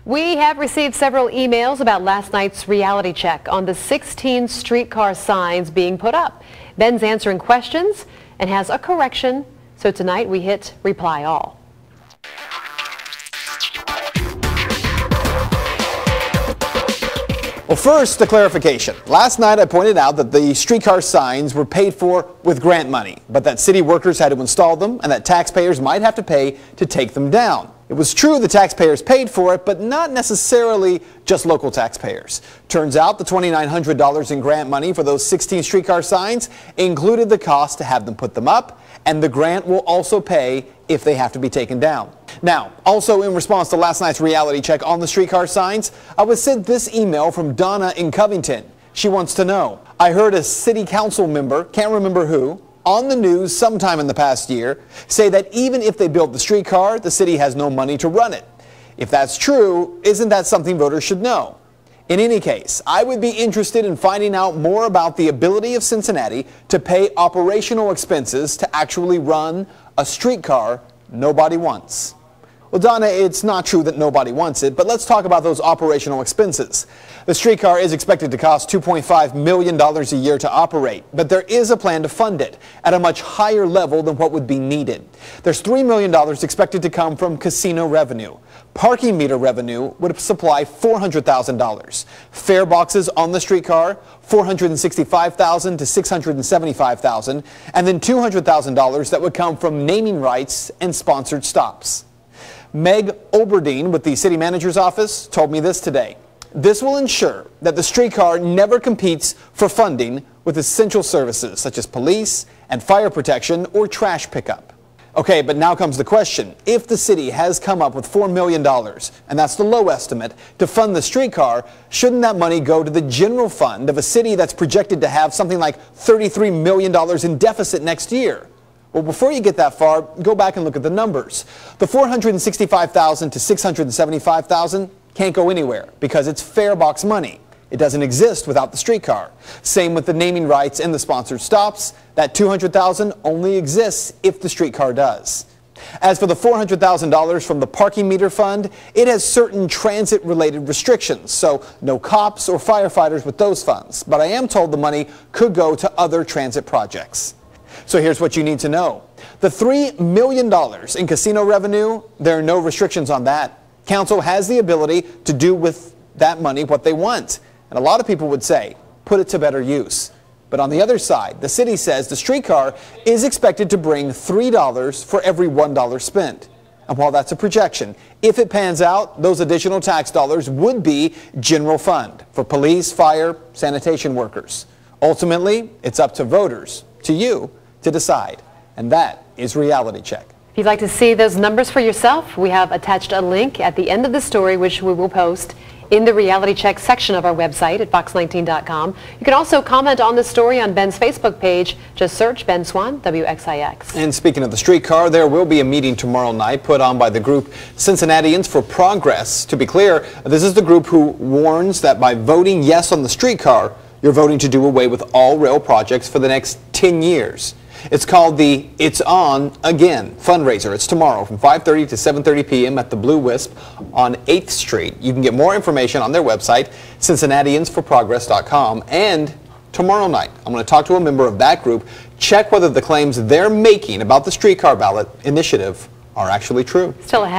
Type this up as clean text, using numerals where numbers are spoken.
We have received several emails about last night's reality check on the 16 streetcar signs being put up. Ben's answering questions and has a correction, so tonight we hit reply all. Well, first, a clarification. Last night I pointed out that the streetcar signs were paid for with grant money, but that city workers had to install them and that taxpayers might have to pay to take them down. It was true the taxpayers paid for it, but not necessarily just local taxpayers. Turns out the $2,900 in grant money for those 16 streetcar signs included the cost to have them put them up, and the grant will also pay if they have to be taken down. Now, also in response to last night's reality check on the streetcar signs, I was sent this email from Donna in Covington. She wants to know, I heard a city council member, can't remember who, on the news sometime in the past year say that even if they built the streetcar, the city has no money to run it. If that's true, isn't that something voters should know? In any case, I would be interested in finding out more about the ability of Cincinnati to pay operational expenses to actually run a streetcar nobody wants. Well, Donna, it's not true that nobody wants it, but let's talk about those operational expenses. The streetcar is expected to cost $2.5 million a year to operate, but there is a plan to fund it at a much higher level than what would be needed. There's $3 million expected to come from casino revenue. Parking meter revenue would supply $400,000. Fare boxes on the streetcar, $465,000 to $675,000, and then $200,000 that would come from naming rights and sponsored stops. Meg Oberdeen with the city manager's office told me this today. This will ensure that the streetcar never competes for funding with essential services such as police and fire protection or trash pickup. Okay, but now comes the question. If the city has come up with $4 million, and that's the low estimate, to fund the streetcar, shouldn't that money go to the general fund of a city that's projected to have something like $33 million in deficit next year? Well, before you get that far, go back and look at the numbers. The $465,000 to $675,000 can't go anywhere because it's fare box money. It doesn't exist without the streetcar. Same with the naming rights and the sponsored stops. That $200,000 only exists if the streetcar does. As for the $400,000 from the parking meter fund, it has certain transit-related restrictions, so no cops or firefighters with those funds. But I am told the money could go to other transit projects. So here's what you need to know. The $3 million in casino revenue, there are no restrictions on that. Council has the ability to do with that money what they want. And a lot of people would say, put it to better use. But on the other side, the city says the streetcar is expected to bring $3 for every $1 spent. And while that's a projection, if it pans out, those additional tax dollars would be general fund for police, fire, sanitation workers. Ultimately, it's up to voters, to you, to decide. And that is Reality Check. If you'd like to see those numbers for yourself, we have attached a link at the end of the story, which we will post in the Reality Check section of our website at fox19.com. You can also comment on the story on Ben's Facebook page. Just search Ben Swan, WXIX. And speaking of the streetcar, there will be a meeting tomorrow night put on by the group Cincinnatians for Progress. To be clear, this is the group who warns that by voting yes on the streetcar, you're voting to do away with all rail projects for the next 10 years. It's called the It's On Again fundraiser. It's tomorrow from 5:30 to 7:30 p.m. at the Blue Wisp on 8th Street. You can get more information on their website, cincinnatiansforprogress.com. And tomorrow night, I'm going to talk to a member of that group, check whether the claims they're making about the streetcar ballot initiative are actually true. Still ahead.